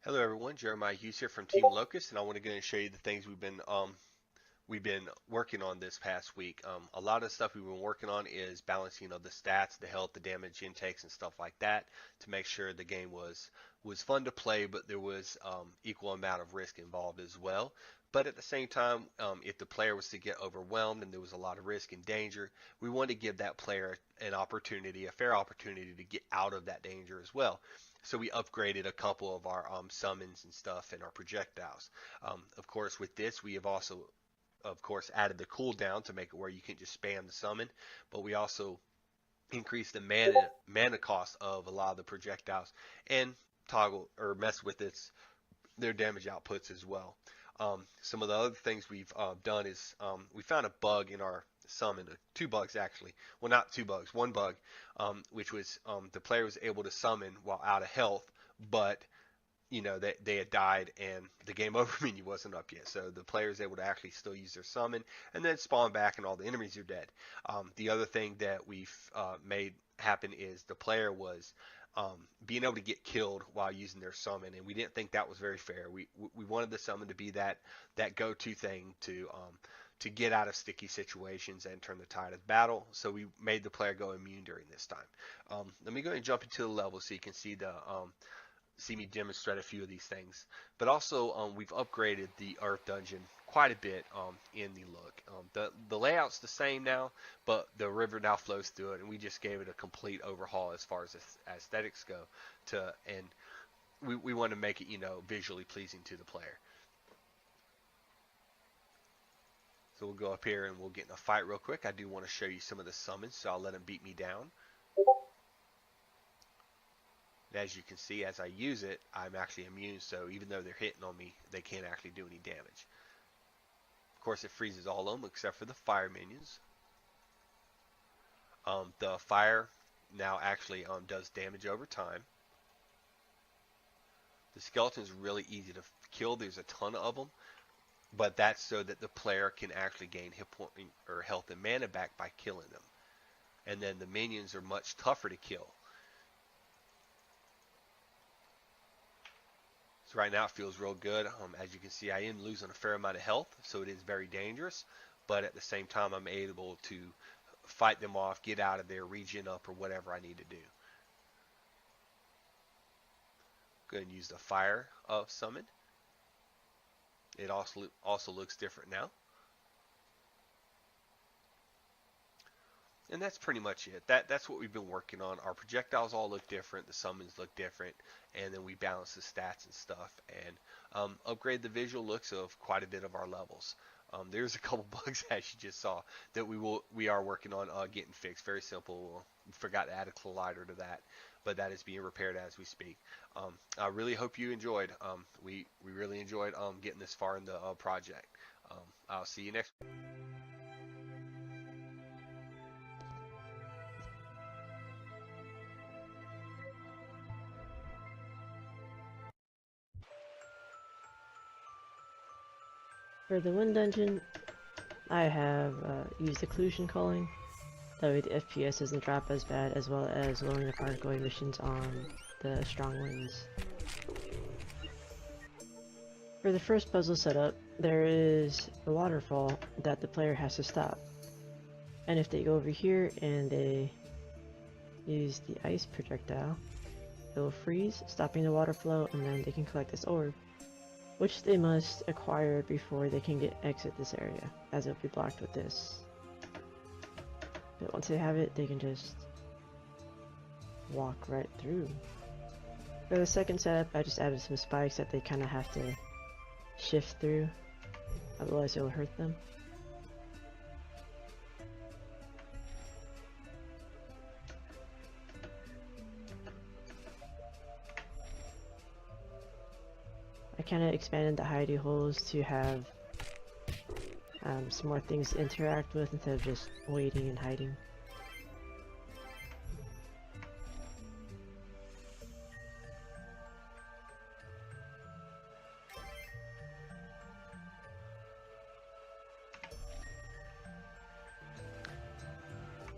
Hello everyone, Jeremiah Hughes here from Team Locust, and I want to go and show you the things we've been working on this past week. A lot of stuff we've been working on is balancing, the stats, the health, the damage intakes, and stuff like that to make sure the game was fun to play, but there was equal amount of risk involved as well. But at the same time, if the player was to get overwhelmed and there was a lot of risk and danger, we want to give that player an opportunity, a fair opportunity to get out of that danger as well. So we upgraded a couple of our summons and stuff and our projectiles. Of course, with this, we have also, of course, added the cooldown to make it where you can just spam the summon, but we also increased the mana cost of a lot of the projectiles and toggle or mess with their damage outputs as well. Some of the other things we've done is we found a bug in our summon, two bugs actually. Well, not two bugs, one bug, which was the player was able to summon while out of health, but they had died and the game over menu wasn't up yet. So the player is able to actually still use their summon and then spawn back and all the enemies are dead. The other thing that we've made happen is the player was being able to get killed while using their summon, and we didn't think that was very fair. We wanted the summon to be that go-to thing to get out of sticky situations and turn the tide of battle. So we made the player go immune during this time. Let me go and jump into the level so you can see me demonstrate a few of these things. But also, we've upgraded the Earth Dungeon quite a bit in the look. The layout's the same now, but the river now flows through it, and we just gave it a complete overhaul as far as aesthetics go. And we want to make it, visually pleasing to the player. So we'll go up here and we'll get in a fight real quick. I do want to show you some of the summons, so I'll let them beat me down. And as you can see, as I use it, I'm actually immune, so even though they're hitting on me, they can't actually do any damage. Of course, it freezes all of them except for the fire minions. The fire now actually does damage over time. The skeleton's really easy to kill. There's a ton of them, but that's so that the player can actually gain hit point or health and mana back by killing them. And then the minions are much tougher to kill. So right now it feels real good. As you can see, I am losing a fair amount of health, so it is very dangerous. But at the same time, I'm able to fight them off, get out of there, regen up, or whatever I need to do. Go ahead and use the fire summon. It also looks different now. And that's pretty much it. That's what we've been working on. Our projectiles all look different. The summons look different. And then we balance the stats and stuff. And upgrade the visual looks of quite a bit of our levels. There's a couple bugs, as you just saw, that we are working on getting fixed. Very simple. We forgot to add a collider to that. But that is being repaired as we speak. I really hope you enjoyed. We really enjoyed getting this far in the project. I'll see you next week. For the wind dungeon, I have used occlusion culling, that way the FPS doesn't drop as bad, as well as lowering the particle emissions on the strong winds. For the first puzzle setup, there is a waterfall that the player has to stop. And if they go over here and they use the ice projectile, it will freeze, stopping the water flow, and then they can collect this orb, which they must acquire before they can exit this area, as it will be blocked with this. But once they have it, they can just walk right through. For the second setup, I just added some spikes that they kind of have to shift through, otherwise it will hurt them. I kind of expanded the hidey holes to have some more things to interact with instead of just waiting and hiding.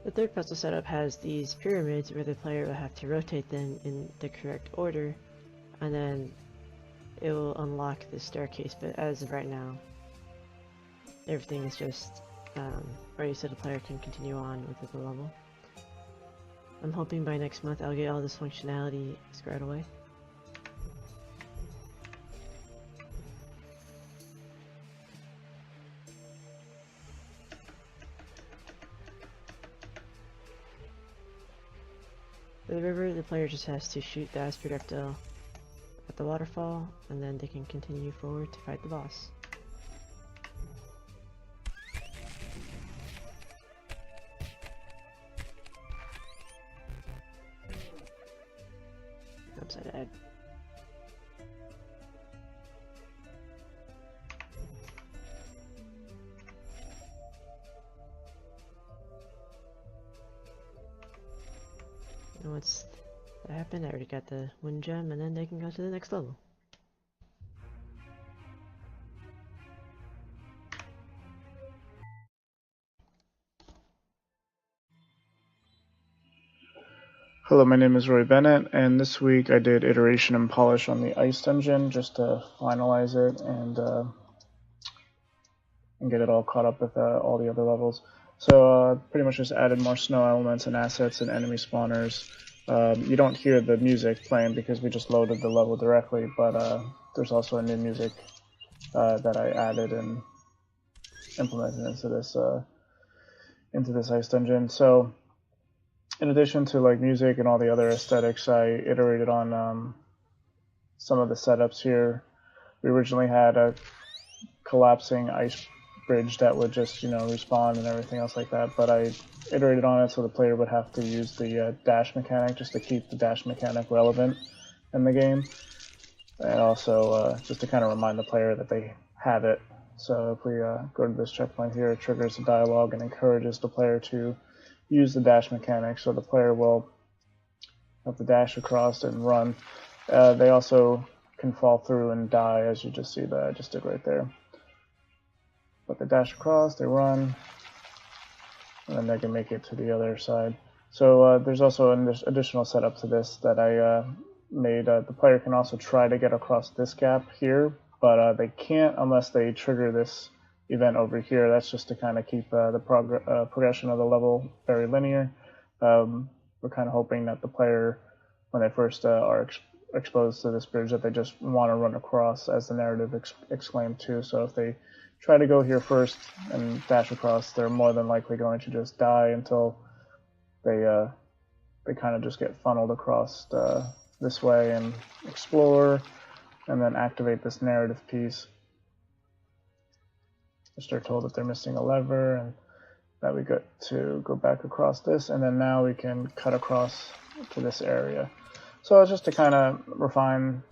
The third puzzle setup has these pyramids where the player will have to rotate them in the correct order, and then it will unlock the staircase, but as of right now, everything is just ready so the player can continue on with the level. I'm hoping by next month I'll get all this functionality squared away. For the river, the player just has to shoot the ice projectile at the waterfall, and then they can continue forward to fight the boss. Upside head. And once that happened, I already got the wind gem, and then they can go to the next level. Hello, my name is Roy Bennett, and this week I did iteration and polish on the ice dungeon just to finalize it and get it all caught up with all the other levels. So pretty much just added more snow elements and assets and enemy spawners. You don't hear the music playing because we just loaded the level directly, but there's also a new music that I added and implemented into this ice dungeon. So in addition to like music and all the other aesthetics, I iterated on some of the setups here. We originally had a collapsing ice bridge that would just, respawn and everything else like that, but I iterated on it so the player would have to use the dash mechanic just to keep the dash mechanic relevant in the game, and also just to kind of remind the player that they have it. So if we go to this checkpoint here, it triggers a dialogue and encourages the player to use the dash mechanic, so the player will have to dash across and run. They also can fall through and die, as you just see that I just did right there. But they dash across, they run, and then they can make it to the other side. So there's also an additional setup to this that I made. The player can also try to get across this gap here, but they can't unless they trigger this event over here. That's just to kind of keep the progression of the level very linear. We're kind of hoping that the player, when they first are exposed to this bridge, that they just want to run across, as the narrative exclaimed too. So if they try to go here first and dash across, they're more than likely going to just die until they kind of just get funneled across this way and explore, and then activate this narrative piece. They're told that they're missing a lever, and that we get to go back across this, and then now we can cut across to this area. So it's just to kind of refine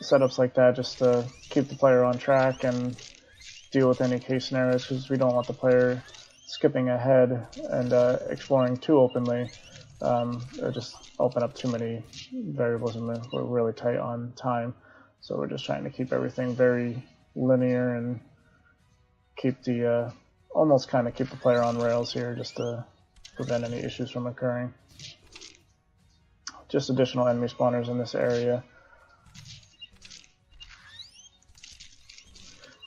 setups like that, just to keep the player on track and deal with any case scenarios, because we don't want the player skipping ahead and exploring too openly. It'll just open up too many variables, and we're really tight on time. So we're just trying to keep everything very linear and keep the almost kind of keep the player on rails here, just to prevent any issues from occurring. Just additional enemy spawners in this area.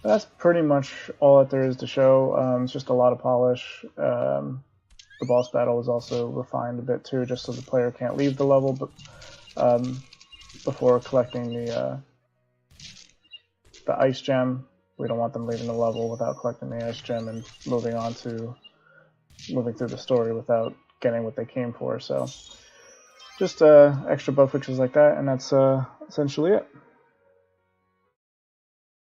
That's pretty much all that there is to show. It's just a lot of polish. The boss battle is also refined a bit too, just so the player can't leave the level before collecting the ice gem. We don't want them leaving the level without collecting the ice gem and moving through the story without getting what they came for. So just extra bug fixes like that, and that's essentially it.